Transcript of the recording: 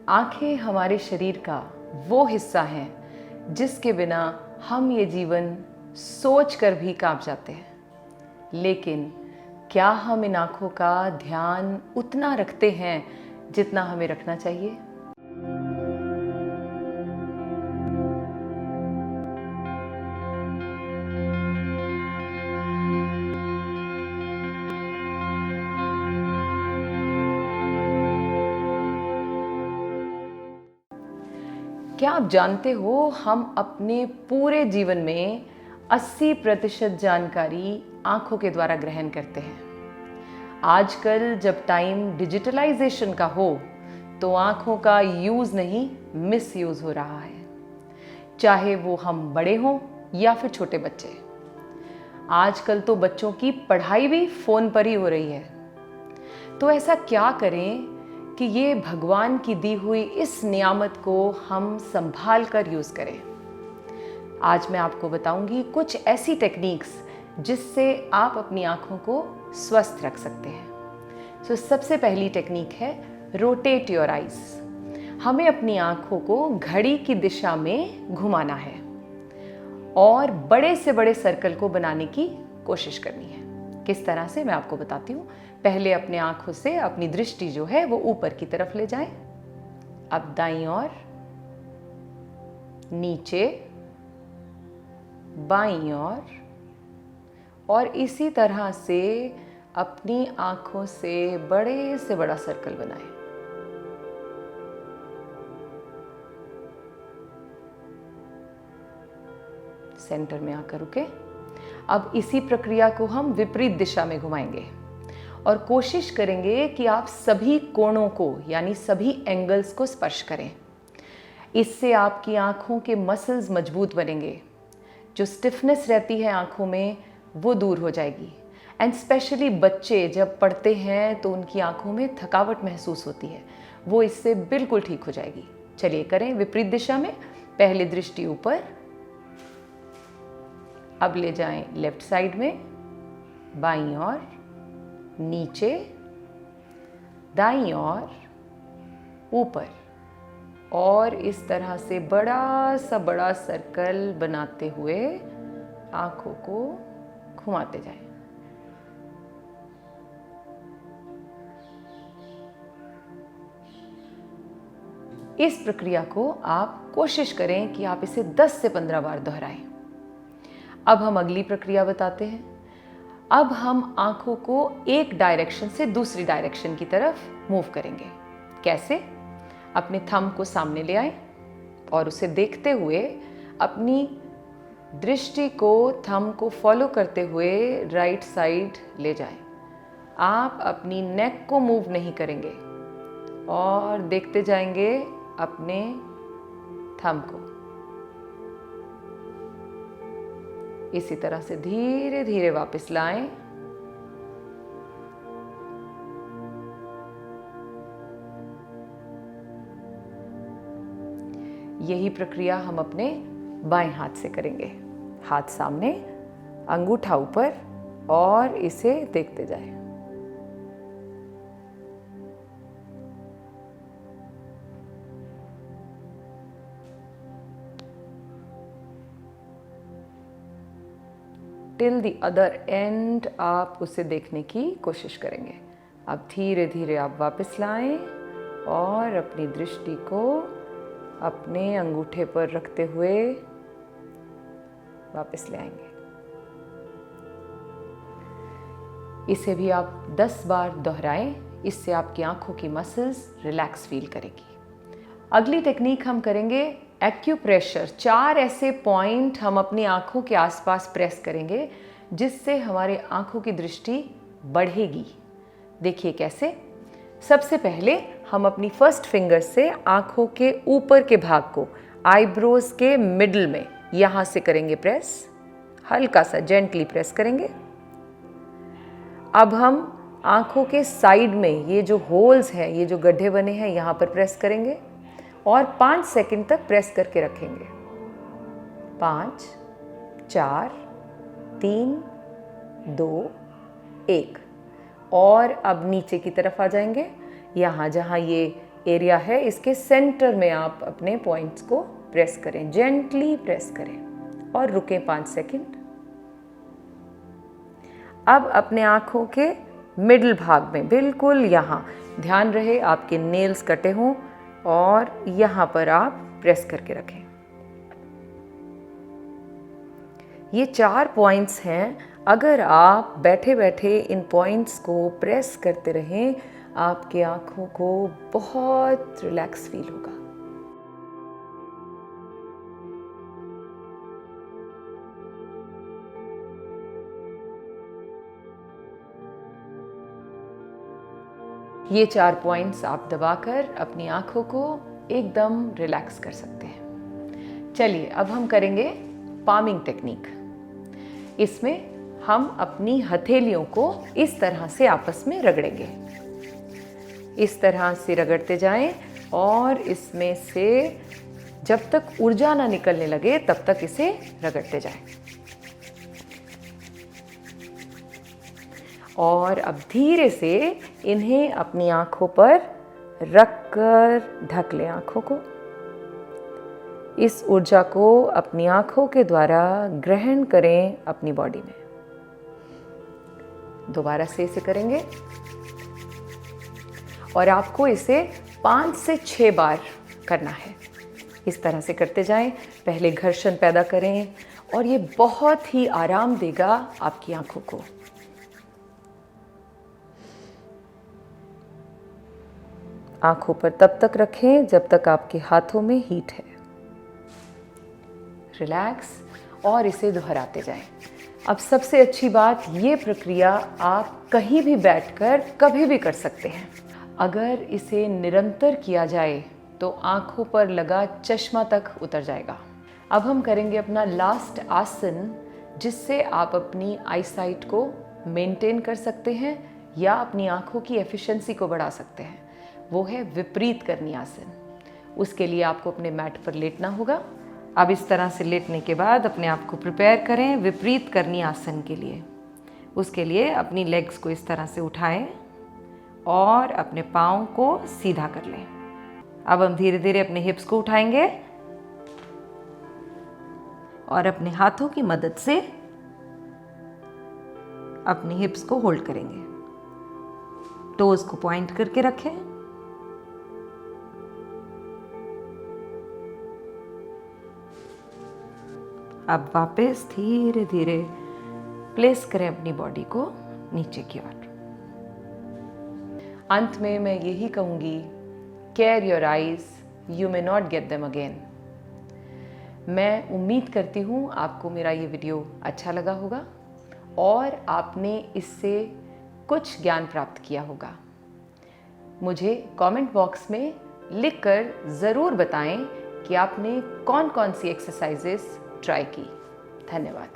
आँखें हमारे शरीर का वो हिस्सा हैं जिसके बिना हम ये जीवन सोच कर भी कांप जाते हैं। लेकिन क्या हम इन आँखों का ध्यान उतना रखते हैं जितना हमें रखना चाहिए? क्या आप जानते हो, हम अपने पूरे जीवन में 80% जानकारी आँखों के द्वारा ग्रहण करते हैं। आजकल जब टाइम डिजिटलाइजेशन का हो तो आँखों का यूज़ नहीं, मिस यूज़ हो रहा है, चाहे वो हम बड़े हों या फिर छोटे बच्चे। आजकल तो बच्चों की पढ़ाई भी फ़ोन पर ही हो रही है। तो ऐसा क्या करें कि ये भगवान की दी हुई इस नियामत को हम संभाल कर यूज़ करें। आज मैं आपको बताऊंगी कुछ ऐसी टेक्निक्स जिससे आप अपनी आँखों को स्वस्थ रख सकते हैं। सबसे पहली टेक्निक है रोटेट योर आइज। हमें अपनी आँखों को घड़ी की दिशा में घुमाना है और बड़े से बड़े सर्कल को बनाने की कोशिश करनी है। किस तरह से, मैं आपको बताती हूँ। पहले अपने आँखों से अपनी दृष्टि जो है वो ऊपर की तरफ ले जाएं। अब दाईं ओर, नीचे, बाईं ओर, और इसी तरह से अपनी आँखों से बड़े से बड़ा सर्कल बनाएं। सेंटर में आकर रुके। अब इसी प्रक्रिया को हम विपरीत दिशा में घुमाएंगे और कोशिश करेंगे कि आप सभी कोणों को, यानी सभी एंगल्स को स्पर्श करें। इससे आपकी आँखों के मसल्स मजबूत बनेंगे। जो स्टिफनेस रहती है आँखों में वो दूर हो जाएगी। एंड स्पेशली बच्चे जब पढ़ते हैं तो उनकी आँखों में थकावट महसूस होती है, वो इससे बिल्कुल ठीक हो जाएगी। चलिए करें विपरीत दिशा में। पहले दृष्टि ऊपर, अब ले जाएं लेफ्ट साइड में, बाईं ओर, नीचे, दाईं ओर, ऊपर, और इस तरह से बड़ा सा बड़ा सर्कल बनाते हुए आँखों को घुमाते जाएं। इस प्रक्रिया को आप कोशिश करें कि आप इसे 10 से 15 बार दोहराएं। अब हम अगली प्रक्रिया बताते हैं। अब हम आँखों को एक डायरेक्शन से दूसरी डायरेक्शन की तरफ मूव करेंगे। कैसे? अपने थंब को सामने ले आएं और उसे देखते हुए अपनी दृष्टि को थंब को फॉलो करते हुए राइट साइड ले जाएं। आप अपनी नेक को मूव नहीं करेंगे और देखते जाएंगे अपने थंब को। इसी तरह से धीरे धीरे वापस लाएं। यही प्रक्रिया हम अपने बाएं हाथ से करेंगे। हाथ सामने, अंगूठा ऊपर, और इसे देखते जाएं। टिल द अदर एंड आप उसे देखने की कोशिश करेंगे। अब धीरे धीरे आप वापस लाएं और अपनी दृष्टि को अपने अंगूठे पर रखते हुए वापस ले आएंगे। इसे भी आप 10 बार दोहराएं। इससे आपकी आंखों की मसल्स रिलैक्स फील करेगी। अगली टेक्निक हम करेंगे एक्यूप्रेशर। 4 ऐसे पॉइंट हम अपनी आंखों के आसपास प्रेस करेंगे जिससे हमारे आंखों की दृष्टि बढ़ेगी। देखिए कैसे। सबसे पहले हम अपनी फर्स्ट फिंगर से आंखों के ऊपर के भाग को आईब्रोज के मिडल में यहां से करेंगे प्रेस। हल्का सा जेंटली प्रेस करेंगे। अब हम आंखों के साइड में ये जो होल्स हैं, ये जो गड्ढे बने हैं, यहाँ पर प्रेस करेंगे और 5 सेकंड तक प्रेस करके रखेंगे। 5, 4, 3, 2, 1। और अब नीचे की तरफ आ जाएंगे। यहाँ जहाँ ये एरिया है, इसके सेंटर में आप अपने पॉइंट्स को प्रेस करें, जेंटली प्रेस करें और रुकें 5 सेकंड। अब अपने आँखों के मिडिल भाग में, बिल्कुल यहाँ, ध्यान रहे आपके नेल्स कटे हों और यहाँ पर आप प्रेस करके रखें। ये 4 पॉइंट्स हैं। अगर आप बैठे बैठे इन पॉइंट्स को प्रेस करते रहें, आपके आँखों को बहुत रिलैक्स फील होगा। ये 4 पॉइंट्स आप दबाकर अपनी आँखों को एकदम रिलैक्स कर सकते हैं। चलिए अब हम करेंगे पामिंग टेक्निक। इसमें हम अपनी हथेलियों को इस तरह से आपस में रगड़ेंगे। इस तरह से रगड़ते जाएं और इसमें से जब तक ऊर्जा ना निकलने लगे तब तक इसे रगड़ते जाएं। और अब धीरे से इन्हें अपनी आंखों पर रखकर ढक लें आंखों को। इस ऊर्जा को अपनी आंखों के द्वारा ग्रहण करें अपनी बॉडी में। दोबारा से इसे करेंगे और आपको इसे 5 से 6 बार करना है। इस तरह से करते जाएं, पहले घर्षण पैदा करें और ये बहुत ही आराम देगा आपकी आंखों को। आंखों पर तब तक रखें जब तक आपके हाथों में हीट है। रिलैक्स और इसे दोहराते जाएं। अब सबसे अच्छी बात, ये प्रक्रिया आप कहीं भी बैठकर कभी भी कर सकते हैं। अगर इसे निरंतर किया जाए तो आंखों पर लगा चश्मा तक उतर जाएगा। अब हम करेंगे अपना लास्ट आसन, जिससे आप अपनी आईसाइट को मेंटेन कर सकते हैं या अपनी आंखों की एफिशिएंसी को बढ़ा सकते हैं। वो है विपरीत करनी आसन। उसके लिए आपको अपने मैट पर लेटना होगा। अब इस तरह से लेटने के बाद अपने आप को प्रिपेयर करें विपरीत करनी आसन के लिए। उसके लिए अपनी लेग्स को इस तरह से उठाएं और अपने पाँव को सीधा कर लें। अब हम धीरे धीरे अपने हिप्स को उठाएंगे और अपने हाथों की मदद से अपनी हिप्स को होल्ड करेंगे। टोज को पॉइंट करके रखें। अब वापस धीरे धीरे प्लेस करें अपनी बॉडी को नीचे की ओर। अंत में मैं यही कहूंगी, care your eyes, you may not get them again. मैं उम्मीद करती हूँ आपको मेरा ये वीडियो अच्छा लगा होगा और आपने इससे कुछ ज्ञान प्राप्त किया होगा। मुझे कमेंट बॉक्स में लिखकर ज़रूर बताएं कि आपने कौन कौन सी एक्सरसाइजेस ट्राई की। धन्यवाद।